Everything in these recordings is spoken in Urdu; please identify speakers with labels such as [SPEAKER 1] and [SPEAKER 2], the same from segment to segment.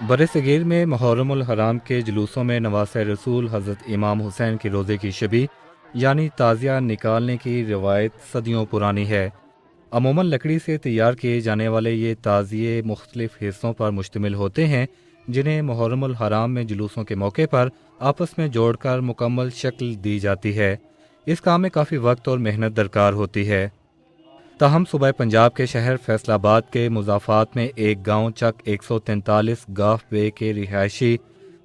[SPEAKER 1] برصغیر میں محرم الحرام کے جلوسوں میں نواسہ رسول حضرت امام حسین کے روزے کی شبی یعنی تعزیہ نکالنے کی روایت صدیوں پرانی ہے۔ عموماً لکڑی سے تیار کیے جانے والے یہ تعزیے مختلف حصوں پر مشتمل ہوتے ہیں جنہیں محرم الحرام میں جلوسوں کے موقع پر آپس میں جوڑ کر مکمل شکل دی جاتی ہے۔ اس کام میں کافی وقت اور محنت درکار ہوتی ہے۔ تاہم صوبہ پنجاب کے شہر فیصل آباد کے مضافات میں ایک گاؤں چک 143 گاف بے کے رہائشی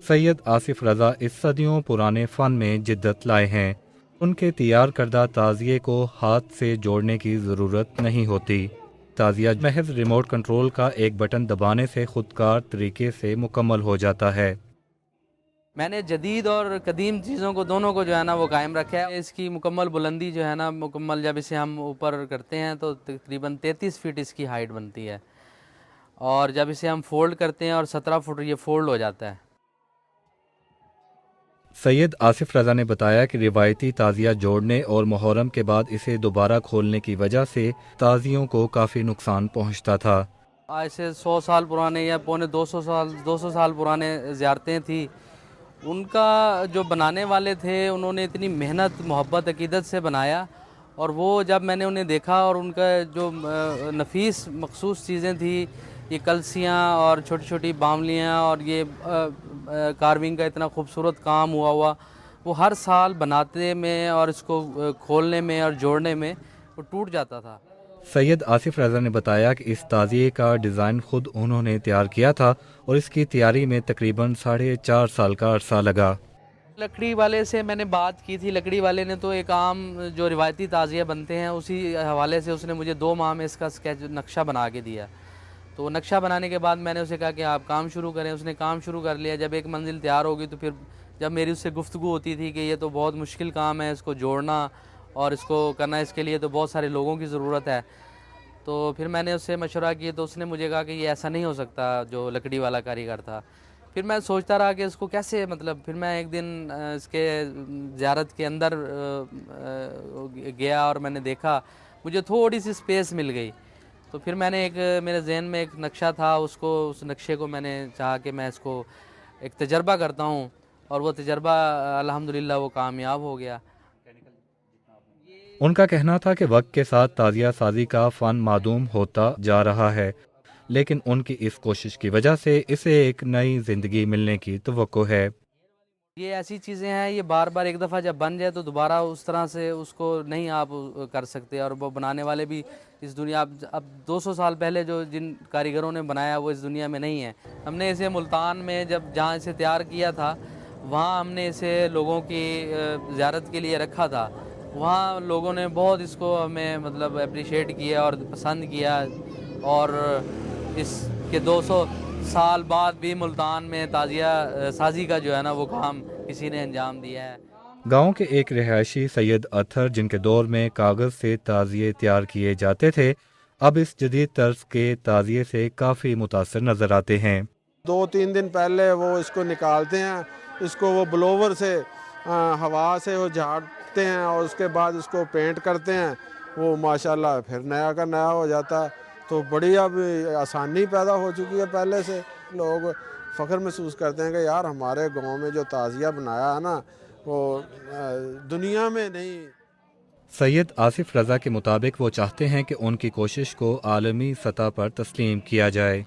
[SPEAKER 1] سید آصف رضا اس صدیوں پرانے فن میں جدت لائے ہیں۔ ان کے تیار کردہ تعزیے کو ہاتھ سے جوڑنے کی ضرورت نہیں ہوتی۔ تعزیہ محض ریموٹ کنٹرول کا ایک بٹن دبانے سے خودکار طریقے سے مکمل ہو جاتا ہے۔
[SPEAKER 2] میں نے جدید اور قدیم چیزوں کو دونوں کو جو ہے نا وہ قائم رکھا ہے۔ اس کی مکمل بلندی جو ہے نا مکمل جب اسے ہم اوپر کرتے ہیں تو تقریباً 33 فٹ اس کی ہائٹ بنتی ہے، اور جب اسے ہم فولڈ کرتے ہیں اور 17 فٹ یہ فولڈ ہو جاتا ہے۔
[SPEAKER 1] سید آصف رضا نے بتایا کہ روایتی تعزیہ جوڑنے اور محرم کے بعد اسے دوبارہ کھولنے کی وجہ سے تعزیوں کو کافی نقصان پہنچتا تھا۔
[SPEAKER 2] آج سے 100 سال پرانے یا پونے 200 سال پرانے زیارتیں تھیں، ان کا جو بنانے والے تھے انہوں نے اتنی محنت محبت عقیدت سے بنایا، اور وہ جب میں نے انہیں دیکھا اور ان کا جو نفیس مخصوص چیزیں تھیں، یہ کلسیاں اور چھوٹی چھوٹی باملیاں اور یہ کارونگ کا اتنا خوبصورت کام ہوا وہ ہر سال بناتے میں اور اس کو کھولنے میں اور جوڑنے میں وہ ٹوٹ جاتا تھا۔
[SPEAKER 1] سید آصف رضا نے بتایا کہ اس تعزیے کا ڈیزائن خود انہوں نے تیار کیا تھا اور اس کی تیاری میں تقریباً 4.5 سال کا عرصہ لگا۔
[SPEAKER 2] لکڑی والے سے میں نے بات کی تھی، لکڑی والے نے تو ایک عام جو روایتی تعزیے بنتے ہیں اسی حوالے سے اس نے مجھے 2 ماہ میں اس کا اسکیچ نقشہ بنا کے دیا۔ تو نقشہ بنانے کے بعد میں نے اسے کہا کہ آپ کام شروع کریں، اس نے کام شروع کر لیا۔ جب ایک منزل تیار ہوگی تو پھر جب میری اس سے گفتگو ہوتی تھی کہ یہ تو بہت مشکل کام ہے، اس کو جوڑنا اور اس کو کرنا، اس کے لیے تو بہت سارے لوگوں کی ضرورت ہے، تو پھر میں نے اس سے مشورہ کیا تو اس نے مجھے کہا کہ یہ ایسا نہیں ہو سکتا جو لکڑی والا کاریگر تھا۔ پھر میں سوچتا رہا کہ اس کو کیسے پھر میں ایک دن اس کے زیارت کے اندر گیا اور میں نے دیکھا، مجھے تھوڑی سی سپیس مل گئی، تو پھر میں نے میرے ذہن میں ایک نقشہ تھا، اس نقشے کو میں نے چاہا کہ میں اس کو ایک تجربہ کرتا ہوں، اور وہ تجربہ الحمدللہ وہ کامیاب ہو گیا۔
[SPEAKER 1] ان کا کہنا تھا کہ وقت کے ساتھ تعزیہ سازی کا فن معدوم ہوتا جا رہا ہے، لیکن ان کی اس کوشش کی وجہ سے اسے ایک نئی زندگی ملنے کی توقع ہے۔
[SPEAKER 2] یہ ایسی چیزیں ہیں، یہ بار بار ایک دفعہ جب بن جائے تو دوبارہ اس طرح سے اس کو نہیں آپ کر سکتے، اور وہ بنانے والے بھی اس دنیا اب 200 سال پہلے جو جن کاریگروں نے بنایا وہ اس دنیا میں نہیں ہے۔ ہم نے اسے ملتان میں جہاں اسے تیار کیا تھا وہاں ہم نے اسے لوگوں کی زیارت کے لیے رکھا تھا، وہاں لوگوں نے بہت اس کو ہمیں اپریشیٹ کیا اور پسند کیا، اور اس کے 200 سال بعد بھی ملتان میں تعزیہ سازی کا جو ہے نا وہ کام کسی نے انجام دیا ہے۔
[SPEAKER 1] گاؤں کے ایک رہائشی سید اطہر، جن کے دور میں کاغذ سے تعزیے تیار کیے جاتے تھے، اب اس جدید طرز کے تعزیے سے کافی متاثر نظر آتے ہیں۔
[SPEAKER 3] 2-3 دن پہلے وہ اس کو نکالتے ہیں، اس کو وہ بلوور سے ہوا سے وہ جھاڑتے ہیں، اور اس کے بعد اس کو پینٹ کرتے ہیں، وہ ماشاءاللہ پھر نیا کا نیا ہو جاتا ہے۔ تو بڑی اب آسانی پیدا ہو چکی ہے پہلے سے۔ لوگ فخر محسوس کرتے ہیں کہ یار ہمارے گاؤں میں جو تعزیہ بنایا ہے نا وہ دنیا میں نہیں۔
[SPEAKER 1] سید آصف رضا کے مطابق وہ چاہتے ہیں کہ ان کی کوشش کو عالمی سطح پر تسلیم کیا جائے۔